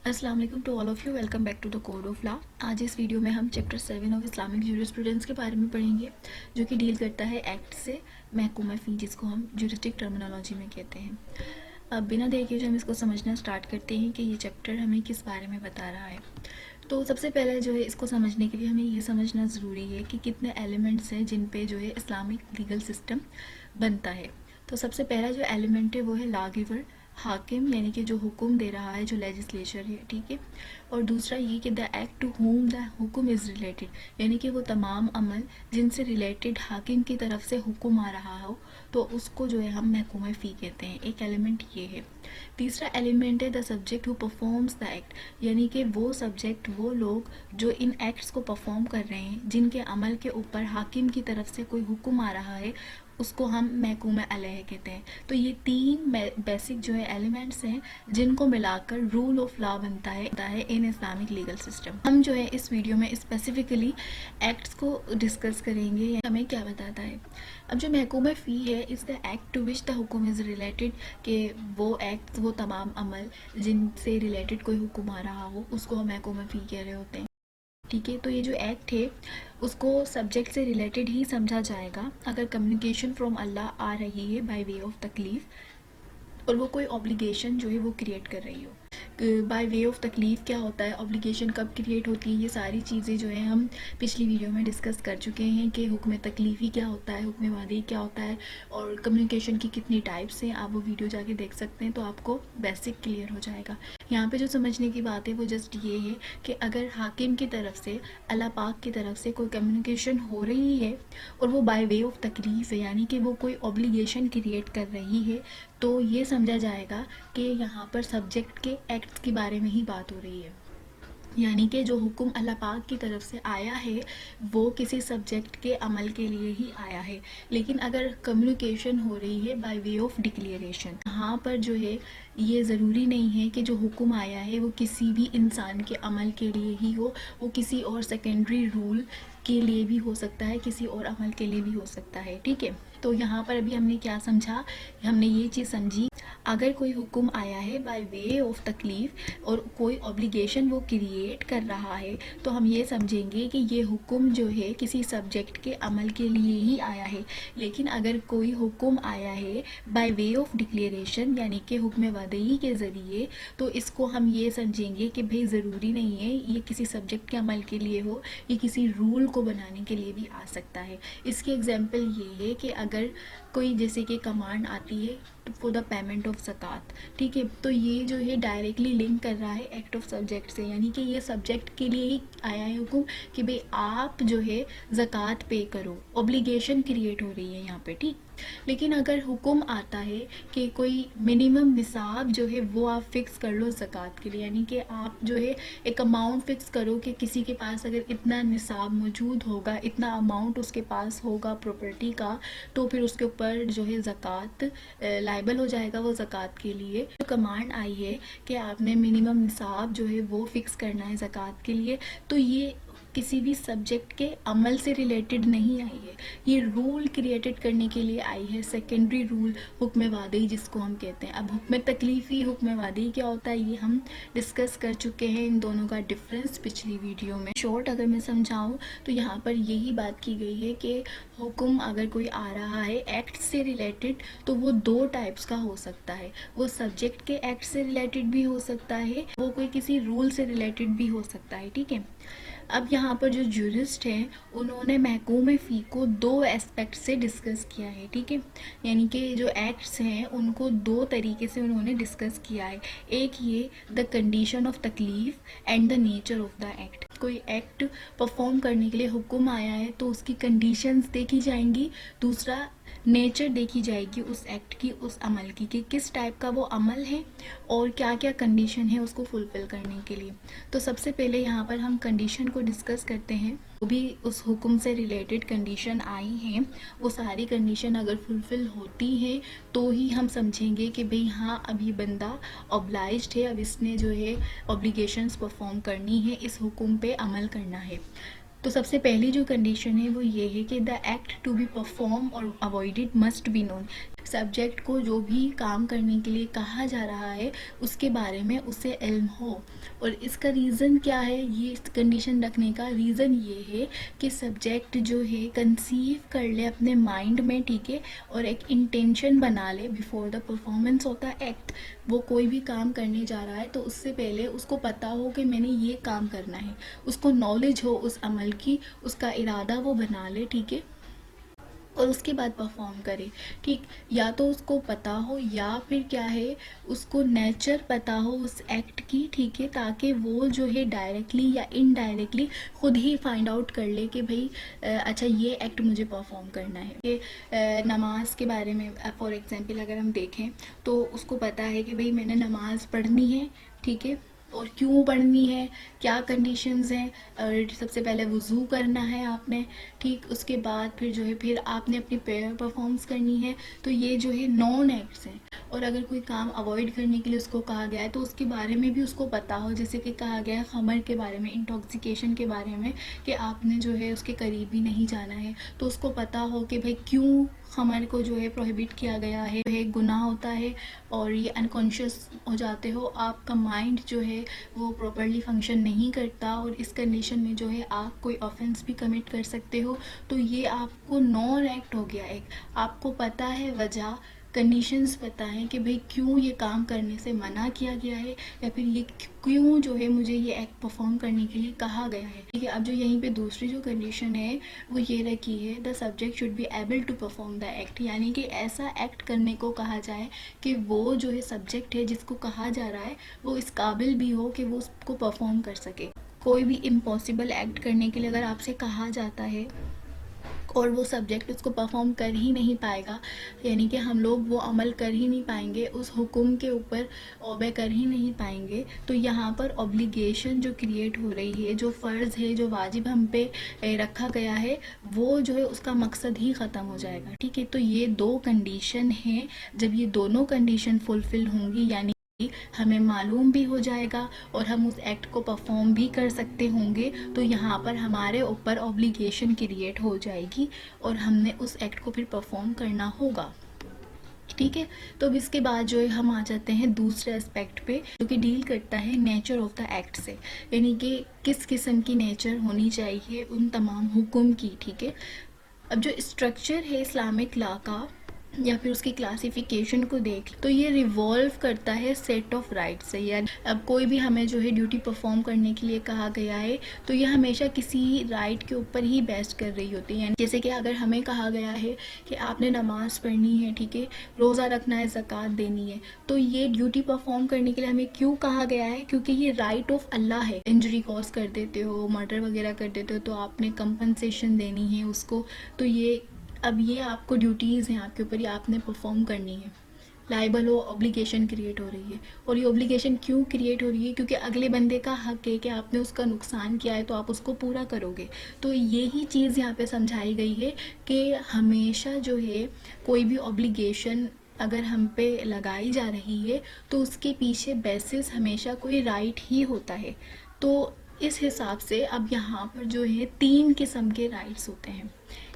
अस्सलाम वालेकुम to all of you. Welcome back to the code of law. आज इस वीडियो में हम चैप्टर 7 ऑफ इस्लामिक जूरिस्प्रूडेंस के बारे में पढ़ेंगे, जो कि डील करता है एक्ट से महकूमा फ़ी, जिसको हम ज्यूरिस्टिक टर्मिनोलॉजी में कहते हैं। अब बिना देर के जो हम इसको समझना स्टार्ट करते हैं कि ये चैप्टर हमें किस बारे में बता रहा है। तो सबसे पहले जो है इसको समझने के लिए हमें ये समझना ज़रूरी है कि कितने एलिमेंट्स हैं जिन पे जो है इस्लामिक लीगल सिस्टम बनता है। तो सबसे पहला जो एलिमेंट है वो है लॉ गिवर, हाकिम, यानी कि जो हुक्म दे रहा है, जो लेजिस्लेचर है, ठीक है। और दूसरा ये कि the act to whom the हुक्म इज़ रिलेटेड, यानी कि वो तमाम अमल जिनसे रिलेटेड हाकिम की तरफ से हुक्म आ रहा हो तो उसको जो है हम महकूमा फ़ी कहते हैं। एक एलिमेंट ये है। तीसरा एलिमेंट है the subject who performs the act, यानी कि वो सब्जेक्ट, वो लोग जो इन एक्ट्स को परफॉर्म कर रहे हैं, जिनके अमल के ऊपर हाकिम की तरफ से कोई हुक्म आ रहा है, उसको हम महकूमा अलैह कहते हैं। तो ये तीन बेसिक जो है एलिमेंट्स हैं जिनको मिलाकर रूल ऑफ लॉ बनता है इन इस्लामिक लीगल सिस्टम। हम जो है इस वीडियो में स्पेसिफिकली एक्ट्स को डिस्कस करेंगे, हमें क्या बताता है। अब जो महकूमा फ़ी है is the act to which the हुक्म इज़ रिलेटेड, कि वो एक्ट, वो तमाम अमल जिनसे रिलेटेड कोई हुक्म आ रहा हो उसको हम महकूमा फ़ी कह रहे होते हैं, ठीक है। तो ये जो एक्ट है उसको सब्जेक्ट से रिलेटेड ही समझा जाएगा अगर कम्युनिकेशन फ्रॉम अल्लाह आ रही है बाय वे ऑफ तकलीफ़ और वो कोई ऑब्लिगेशन जो है वो क्रिएट कर रही हो। बाय वे ऑफ तकलीफ़ क्या होता है, ऑब्लिगेशन कब क्रिएट होती है, ये सारी चीज़ें जो है हम पिछली वीडियो में डिस्कस कर चुके हैं कि हुक्म तकलीफ़ी क्या होता है, हुक्म वादी क्या होता है और कम्युनिकेशन की कितनी टाइप्स हैं। आप वो वीडियो जाके देख सकते हैं तो आपको बेसिक क्लियर हो जाएगा। यहाँ पे जो समझने की बात है वो जस्ट ये है कि अगर हाकिम की तरफ से, अल्लाह पाक की तरफ से कोई कम्युनिकेशन हो रही है और वो बाय वे ऑफ तकलीफ़ है, यानी कि वो कोई ऑब्लिगेशन क्रिएट कर रही है, तो ये समझा जाएगा कि यहाँ पर सब्जेक्ट के एक्ट्स के बारे में ही बात हो रही है। यानी कि जो हुक्म अल्लाह पाक की तरफ से आया है वो किसी सब्जेक्ट के अमल के लिए ही आया है। लेकिन अगर कम्युनिकेशन हो रही है बाय वे ऑफ डिक्लेरेशन, यहाँ पर जो है ये ज़रूरी नहीं है कि जो हुक्म आया है वो किसी भी इंसान के अमल के लिए ही हो, वो किसी और सेकेंडरी रूल के लिए भी हो सकता है, किसी और अमल के लिए भी हो सकता है, ठीक है। तो यहाँ पर अभी हमने क्या समझा, हमने ये चीज़ समझी, अगर कोई हुक्म आया है बाय वे ऑफ तकलीफ़ और कोई ऑब्लिगेशन वो क्रिएट कर रहा है तो हम ये समझेंगे कि ये हुक्म जो है किसी सब्जेक्ट के अमल के लिए ही आया है। लेकिन अगर कोई हुक्म आया है बाय वे ऑफ डिक्लेरेशन, यानी कि हुक्म वादई के ज़रिए, तो इसको हम ये समझेंगे कि भाई ज़रूरी नहीं है ये किसी सब्जेक्ट के अमल के लिए हो, ये किसी रूल को बनाने के लिए भी आ सकता है। इसकी एग्जांपल ये है कि अगर कोई जैसे कि कमांड आती है फॉर द पेमेंट ऑफ ज़कात, ठीक है, तो ये जो है डायरेक्टली लिंक कर रहा है एक्ट ऑफ सब्जेक्ट से, यानी कि ये सब्जेक्ट के लिए ही आया है हुक्म कि भाई आप जो है ज़कात पे करो, ऑब्लिगेशन क्रिएट हो रही है यहाँ पे, ठीक। लेकिन अगर हुक्म आता है कि कोई मिनिमम निसाब जो है वो आप फिक्स कर लो ज़कात के लिए, यानी कि आप जो है एक अमाउंट फिक्स करो कि किसी के पास अगर इतना निसाब मौजूद होगा, इतना अमाउंट उसके पास होगा प्रॉपर्टी का, तो फिर उसके ऊपर जो है ज़कात लाइबल हो जाएगा वो ज़कात के लिए। तो कमांड आई है कि आपने मिनिमम निसाब जो है वो फिक्स करना है ज़कात के लिए, तो ये किसी भी सब्जेक्ट के अमल से रिलेटेड नहीं आई है, ये रूल क्रिएटेड करने के लिए आई है, सेकेंडरी रूल, हुक्म वादी जिसको हम कहते हैं। अब हुक्म तकलीफ़ी, हुक्म वादी क्या होता है ये हम डिस्कस कर चुके हैं, इन दोनों का डिफरेंस पिछली वीडियो में। शॉर्ट अगर मैं समझाऊँ तो यहाँ पर यही बात की गई है कि हुक्म अगर कोई आ रहा है एक्ट से रिलेटेड तो वो दो टाइप्स का हो सकता है, वो सब्जेक्ट के एक्ट से रिलेटेड भी हो सकता है, वो कोई किसी रूल से रिलेटेड भी हो सकता है, ठीक है। अब यहाँ पर जो जूरिस्ट हैं उन्होंने महकूम फ़ी को दो एस्पेक्ट से डिस्कस किया है, ठीक है। यानी कि जो एक्ट्स हैं उनको दो तरीके से उन्होंने डिस्कस किया है। एक ये द कंडीशन ऑफ तकलीफ़ and the nature of the act, कोई एक्ट परफॉर्म करने के लिए हुक्म आया है तो उसकी कंडीशंस देखी जाएंगी, दूसरा नेचर देखी जाएगी उस एक्ट की, उस अमल की, कि किस टाइप का वो अमल है और क्या क्या कंडीशन है उसको फुलफ़िल करने के लिए। तो सबसे पहले यहाँ पर हम कंडीशन को डिस्कस करते हैं। वो भी उस हुक्म से रिलेटेड कंडीशन आई हैं, वो सारी कंडीशन अगर फुलफ़िल होती हैं तो ही हम समझेंगे कि भाई हाँ अब ये बंदा ऑब्लाइज्ड है, अब इसने जो है ऑब्लिगेशंस परफॉर्म करनी है, इस हुक्म पे अमल करना है। तो सबसे पहली जो कंडीशन है वो ये है कि the act to be perform or avoided must be known, subject को जो भी काम करने के लिए कहा जा रहा है उसके बारे में उसे इल्म हो। और इसका रीज़न क्या है, ये कंडीशन रखने का रीज़न ये है कि सब्जेक्ट जो है कंसीव कर ले अपने माइंड में, ठीक है, और एक इंटेंशन बना ले before the performance of the act. वो कोई भी काम करने जा रहा है तो उससे पहले उसको पता हो कि मैंने ये काम करना है, उसको नॉलेज हो उस अमल की, उसका इरादा वो बना ले, ठीक है, और उसके बाद परफॉर्म करे, ठीक। या तो उसको पता हो या फिर क्या है, उसको नेचर पता हो उस एक्ट की, ठीक है, ताकि वो जो है डायरेक्टली या इनडायरेक्टली खुद ही फाइंड आउट कर ले कि भाई अच्छा ये एक्ट मुझे परफॉर्म करना है। कि नमाज के बारे में फॉर एग्जांपल अगर हम देखें तो उसको पता है कि भाई मैंने नमाज़ पढ़नी है, ठीक है, और क्यों पढ़नी है, क्या कंडीशंस हैं। और सबसे पहले वज़ू करना है आपने, ठीक, उसके बाद फिर जो है फिर आपने अपनी प्रेयर परफॉर्म्स करनी है। तो ये जो है नॉन एक्ट्स हैं। और अगर कोई काम अवॉइड करने के लिए उसको कहा गया है तो उसके बारे में भी उसको पता हो, जैसे कि कहा गया है खमर के बारे में, इंटॉक्सिकेशन के बारे में, कि आपने जो है उसके करीब भी नहीं जाना है। तो उसको पता हो कि भाई क्यों खमर को जो है प्रोहिबिट किया गया है गुनाह होता है, और ये अनकॉन्शियस हो जाते हो, आपका माइंड जो है वो प्रॉपरली फंक्शन नहीं करता, और इस कंडीशन में जो है आप कोई ऑफेंस भी कमिट कर सकते हो। तो ये आपको नॉन एक्ट हो गया एक, आपको पता है वजह, कंडीशंस पता है कि भाई क्यों ये काम करने से मना किया गया है, या फिर ये क्यों जो है मुझे ये एक्ट परफॉर्म करने के लिए कहा गया है, ठीक है। अब जो यहीं पे दूसरी जो कंडीशन है वो ये रखी है, the subject should be able to perform the act, यानी कि ऐसा एक्ट करने को कहा जाए कि वो जो है सब्जेक्ट है जिसको कहा जा रहा है वो इस काबिल भी हो कि वो उसको परफॉर्म कर सके। कोई भी इम्पॉसिबल एक्ट करने के लिए अगर आपसे कहा जाता है और वो सब्जेक्ट उसको परफॉर्म कर ही नहीं पाएगा, यानी कि हम लोग वो अमल कर ही नहीं पाएंगे, उस हुक्म के ऊपर ओबे कर ही नहीं पाएंगे, तो यहाँ पर ऑब्लिगेशन जो क्रिएट हो रही है, जो फ़र्ज़ है, जो वाजिब हम पे रखा गया है, वो जो है उसका मकसद ही ख़त्म हो जाएगा, ठीक है। तो ये दो कंडीशन हैं, जब ये दोनों कंडीशन फुलफ़िल होंगी यानी हमें मालूम भी हो जाएगा और हम उस एक्ट को परफॉर्म भी कर सकते होंगे, तो यहाँ पर हमारे ऊपर ऑब्लिगेशन क्रिएट हो जाएगी और हमने उस एक्ट को फिर परफॉर्म करना होगा, ठीक है। तो अब इसके बाद जो है हम आ जाते हैं दूसरे एस्पेक्ट पे, जो कि डील करता है नेचर ऑफ द एक्ट से, यानी कि किस किस्म की नेचर होनी चाहिए उन तमाम हुक्म की, ठीक है। अब जो स्ट्रक्चर है इस्लामिक लॉ का या फिर उसकी क्लासिफिकेशन को देख तो ये रिवॉल्व करता है सेट ऑफ राइट से, यानी अब कोई भी हमें जो है ड्यूटी परफॉर्म करने के लिए कहा गया है तो ये हमेशा किसी राइट के ऊपर ही बेस्ट कर रही होती है। यानी जैसे कि अगर हमें कहा गया है कि आपने नमाज़ पढ़नी है, ठीक है, रोज़ा रखना है, ज़कात देनी है, तो ये ड्यूटी परफॉर्म करने के लिए हमें क्यों कहा गया है, क्योंकि ये राइट ऑफ अल्लाह है। इंजरी कॉज कर देते हो, मर्डर वगैरह कर देते हो, तो आपने कंपनसेशन देनी है उसको, तो ये अब ये आपको ड्यूटीज़ हैं आपके ऊपर, ये आपने परफॉर्म करनी है। लाइबल हो, ऑब्लिगेशन क्रिएट हो रही है, और ये ऑब्लिगेशन क्यों क्रिएट हो रही है, क्योंकि अगले बंदे का हक है कि आपने उसका नुकसान किया है तो आप उसको पूरा करोगे। तो यही चीज़ यहाँ पे समझाई गई है कि हमेशा जो है कोई भी ऑब्लिगेशन अगर हम पे लगाई जा रही है तो उसके पीछे बेसिस हमेशा कोई राइट ही होता है। तो इस हिसाब से अब यहाँ पर जो है 3 किस्म के राइट्स होते हैं।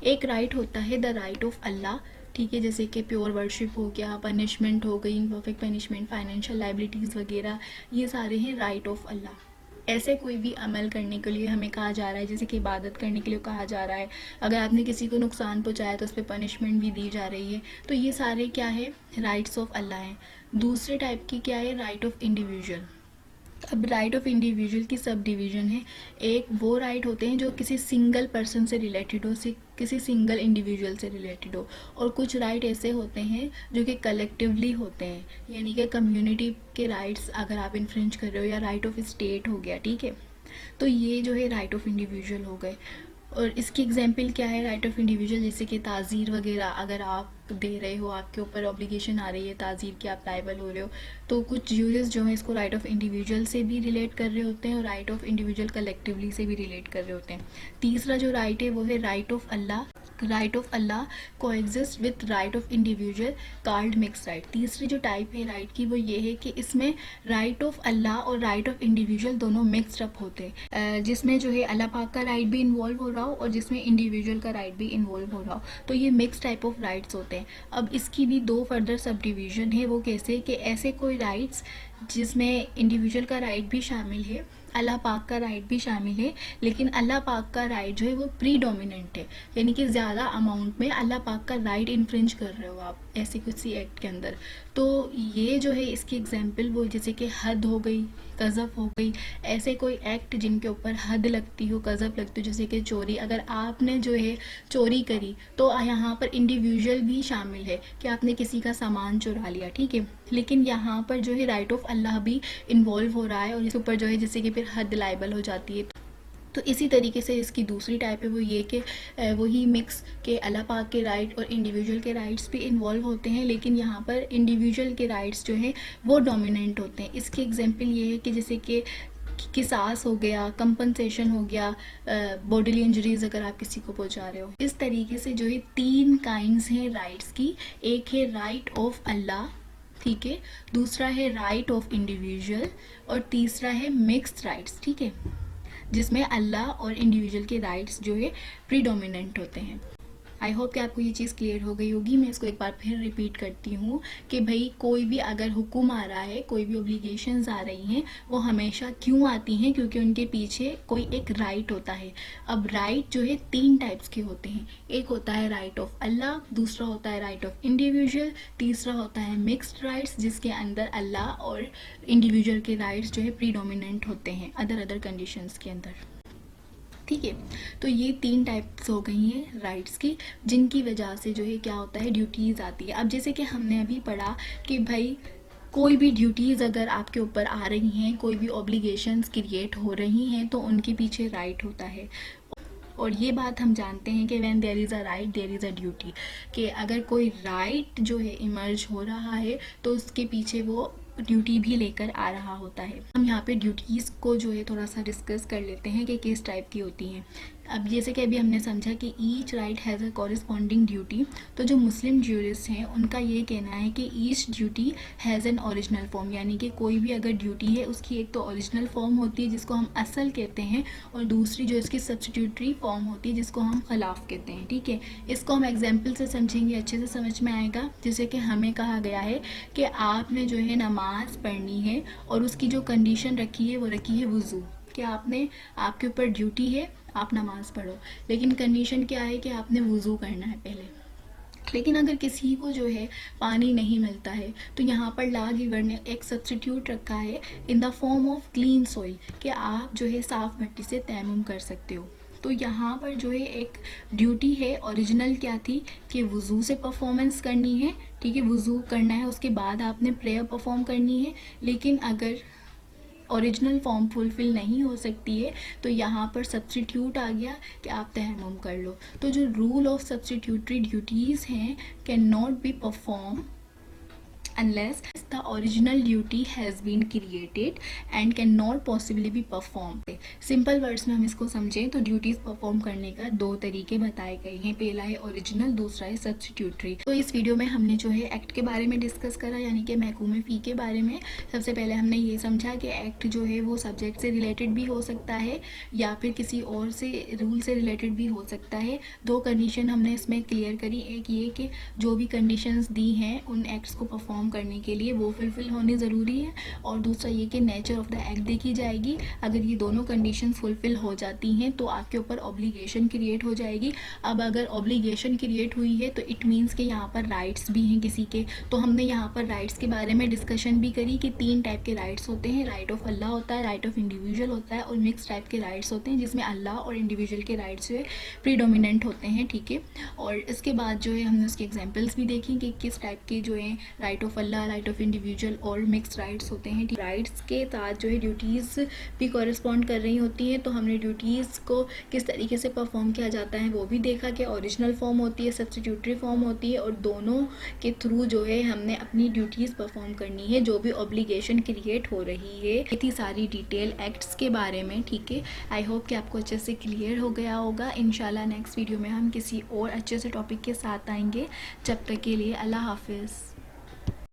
एक राइट होता है द राइट ऑफ अल्लाह, ठीक है, जैसे कि प्योर वर्शिप हो गया, पनिशमेंट हो गई, इम्परफेक्ट पनिशमेंट, फाइनेंशियल लाइबिलिटीज़ वगैरह, ये सारे हैं राइट ऑफ अल्लाह। ऐसे कोई भी अमल करने के लिए हमें कहा जा रहा है, जैसे कि इबादत करने के लिए कहा जा रहा है, अगर आपने किसी को नुकसान पहुंचाया तो उस पर पनिशमेंट भी दी जा रही है, तो ये सारे क्या है, राइट्स ऑफ अल्लाह हैं। दूसरे टाइप की क्या है, राइट ऑफ इंडिविजुअल। अब राइट ऑफ इंडिविजुअल की सब डिवीज़न है। एक वो राइट होते हैं जो किसी सिंगल पर्सन से रिलेटेड हो, किसी सिंगल इंडिविजुअल से रिलेटेड हो, और कुछ राइट ऐसे होते हैं जो कि कलेक्टिवली होते हैं, यानी कि कम्युनिटी के राइट्स अगर आप इन्फ्रिंज कर रहे हो, या राइट ऑफ स्टेट हो गया, ठीक है। तो ये जो है राइट ऑफ इंडिविजुअल हो गए। और इसकी एग्जांपल क्या है राइट ऑफ इंडिविजुअल, जैसे कि ताज़ीर वगैरह अगर आप दे रहे हो, आपके ऊपर ऑब्लिगेशन आ रही है ताज़ीर की, आप लायबल हो रहे हो, तो कुछ यूजेस जो हैं इसको राइट ऑफ इंडिविजुअल से भी रिलेट कर रहे होते हैं और राइट ऑफ इंडिविजुअल कलेक्टिवली से भी रिलेट कर रहे होते हैं। तीसरा जो राइट है वो है right of Allah. Right of Allah coexist with right of individual called mix right. तीसरी जो टाइप है राइट की वो ये है कि इसमें राइट ऑफ अल्लाह और राइट ऑफ इंडिविजुअल दोनों मिक्सड अप होते हैं, जिसमें जो है अल्लाह पाक का राइट भी इन्वॉल्व हो रहा हो और जिसमें इंडिविजुअल का राइट भी इन्वॉल्व हो रहा हो, तो ये मिक्स टाइप ऑफ राइट्स होते हैं। अब इसकी भी दो फर्दर सब डिवीजन है, वो कैसे कि ऐसे कोई राइट्स जिसमें इंडिविजुअल का राइट भी शामिल है, अल्लाह पाक का राइट भी शामिल है, लेकिन अल्लाह पाक का राइट जो है वो प्रीडोमिनेंट है, यानी कि ज़्यादा अमाउंट में अल्लाह पाक का राइट इन्फ्रिंज कर रहे हो आप ऐसे किसी एक्ट के अंदर। तो ये जो है इसकी एग्जांपल वो जैसे कि हद हो गई, कज़फ हो गई, ऐसे कोई एक्ट जिनके ऊपर हद लगती हो, कज़फ लगती हो, जैसे कि चोरी। अगर आपने जो है चोरी करी तो यहाँ पर इंडिविजुअल भी शामिल है कि आपने किसी का सामान चुरा लिया, ठीक है, लेकिन यहाँ पर जो है राइट ऑफ अल्लाह भी इन्वॉल्व हो रहा है और इसके ऊपर जो है जैसे कि फिर हद लाइबल हो जाती है। तो इसी तरीके से इसकी दूसरी टाइप है वो ये कि वही मिक्स के अल्लाह पाक के राइट और इंडिविजुअल के राइट्स भी इन्वॉल्व होते हैं, लेकिन यहाँ पर इंडिविजुअल के राइट्स जो हैं वो डोमिनेंट होते हैं। इसकी एग्जांपल ये है कि जैसे कि किसास हो गया, कंपनसेशन हो गया, बॉडीली इंजरीज अगर आप किसी को पहुंचा रहे हो। इस तरीके से जो है तीन काइंड्स हैं राइट्स की। एक है राइट ऑफ अल्लाह, ठीक है, दूसरा है राइट ऑफ इंडिविजुअल और तीसरा है मिक्स्ड राइट्स, ठीक है, जिसमें अल्लाह और इंडिविजुअल के राइट्स जो है प्रीडोमिनेंट होते हैं। आई होप कि आपको ये चीज़ क्लियर हो गई होगी। मैं इसको एक बार फिर रिपीट करती हूँ कि भाई कोई भी अगर हुक्म आ रहा है, कोई भी ऑब्लिगेशंस आ रही हैं, वो हमेशा क्यों आती हैं? क्योंकि उनके पीछे कोई एक राइट होता है। अब राइट जो है तीन टाइप्स के होते हैं, एक होता है राइट ऑफ अल्लाह, दूसरा होता है राइट ऑफ इंडिविजुअल, तीसरा होता है मिक्स्ड राइट्स जिसके अंदर अल्लाह और इंडिविजुअल के राइट्स जो है प्रीडोमिनेंट होते हैं अदर कंडीशंस के अंदर, ठीक है। तो ये तीन टाइप्स हो गई हैं राइट्स की, जिनकी वजह से जो है क्या होता है, ड्यूटीज़ आती है। अब जैसे कि हमने अभी पढ़ा कि भाई कोई भी ड्यूटीज़ अगर आपके ऊपर आ रही हैं, कोई भी ऑब्लिगेशंस क्रिएट हो रही हैं, तो उनके पीछे राइट होता है। और ये बात हम जानते हैं कि when there is a right there is a duty, कि अगर कोई राइट जो है इमर्ज हो रहा है तो उसके पीछे वो ड्यूटी भी लेकर आ रहा होता है। हम यहाँ पे ड्यूटीज़ को जो है थोड़ा सा डिस्कस कर लेते हैं कि किस टाइप की होती हैं। अब जैसे कि अभी हमने समझा कि each right has a corresponding duty, तो जो मुस्लिम ज्यूरिस्ट हैं उनका ये कहना है कि each duty has an original form, यानी कि कोई भी अगर ड्यूटी है उसकी एक तो ओरिजिनल फॉर्म होती है जिसको हम असल कहते हैं, और दूसरी जो इसकी सब्स्टिट्यूटरी फॉर्म होती है जिसको हम खिलाफ कहते हैं, ठीक है। इसको हम एग्जाम्पल से समझेंगे, अच्छे से समझ में आएगा। जैसे कि हमें कहा गया है कि आपने जो है नमाज़ पढ़नी है और उसकी जो कंडीशन रखी है वो रखी है वज़ू, कि आपके ऊपर ड्यूटी है आप नमाज़ पढ़ो, लेकिन कंडीशन क्या है कि आपने वज़ू करना है पहले। लेकिन अगर किसी को जो है पानी नहीं मिलता है तो यहाँ पर लॉ गिवर ने एक सब्स्टिट्यूट रखा है in the form of clean soil, कि आप जो है साफ़ मिट्टी से तयम्मुम कर सकते हो। तो यहाँ पर जो है एक ड्यूटी है, ओरिजिनल क्या थी कि वज़ू से परफॉर्मेंस करनी है, ठीक है, वज़ू करना है, उसके बाद आपने प्रेयर परफॉर्म करनी है। लेकिन अगर ओरिजिनल फॉर्म फुलफ़िल नहीं हो सकती है तो यहाँ पर सब्स्टिट्यूट आ गया कि आप तयम्मुम कर लो। तो जो रूल ऑफ सब्स्टिट्यूटरी ड्यूटीज़ हैं can not be perform unless the original duty has been created and cannot possibly be performed। Simple words में हम इसको समझें तो ड्यूटीज़ परफॉर्म करने का दो तरीके बताए गए हैं, पहला है ओरिजिनल, दूसरा है सब्स्टिट्यूटरी। तो इस वीडियो में हमने जो है एक्ट के बारे में डिस्कस करा, यानी कि महकूम फ़ी के बारे में। सबसे पहले हमने ये समझा कि एक्ट जो है वो सब्जेक्ट से रिलेटेड भी हो सकता है या फिर किसी और से रूल से रिलेटेड भी हो सकता है। दो कंडीशन हमने इसमें क्लियर करी, एक ये कि जो भी कंडीशंस दी हैं उन एक्ट्स को परफॉर्म करने के लिए वो फुलफिल होनी ज़रूरी है, और दूसरा ये कि नेचर ऑफ द एक्ट देखी जाएगी। अगर ये दोनों कंडीशंस फुलफिल हो जाती हैं तो आपके ऊपर ऑब्लिगेशन क्रिएट हो जाएगी। अब अगर ऑब्लिगेशन क्रिएट हुई है तो इट मीन्स कि यहाँ पर राइट्स भी हैं किसी के। तो हमने यहाँ पर राइट्स के बारे में डिस्कशन भी करी कि तीन टाइप के राइट्स होते हैं, राइट ऑफ अल्लाह होता है, राइट ऑफ इंडिविजुअल होता है, और मिक्स टाइप के राइट्स होते हैं जिसमें अल्लाह और इंडिविजुअल के राइट्स जो है प्रीडोमिनेंट होते हैं, ठीक है। और इसके बाद जो है हमने उसके एग्जाम्पल्स भी देखें कि किस टाइप के जो है right of of Allah, right of individual और मिक्स राइट्स होते हैं। राइट्स के साथ जो है ड्यूटीज़ भी कॉरेस्पॉन्ड कर रही होती हैं, तो हमने ड्यूटीज़ को किस तरीके से परफॉर्म किया जाता है वो भी देखा कि ओरिजिनल फॉर्म होती है, सब्स्टिट्यूटरी फॉर्म होती है, और दोनों के थ्रू जो है हमने अपनी ड्यूटीज़ परफॉर्म करनी है जो भी ऑब्लिगेशन क्रिएट हो रही है। ये थी सारी डिटेल एक्ट्स के बारे में, ठीक है। आई होप कि आपको अच्छे से क्लियर हो गया होगा। इंशाल्लाह नेक्स्ट वीडियो में हम किसी और अच्छे से टॉपिक के साथ आएंगे। जब तक के लिए अल्लाह हाफिज़।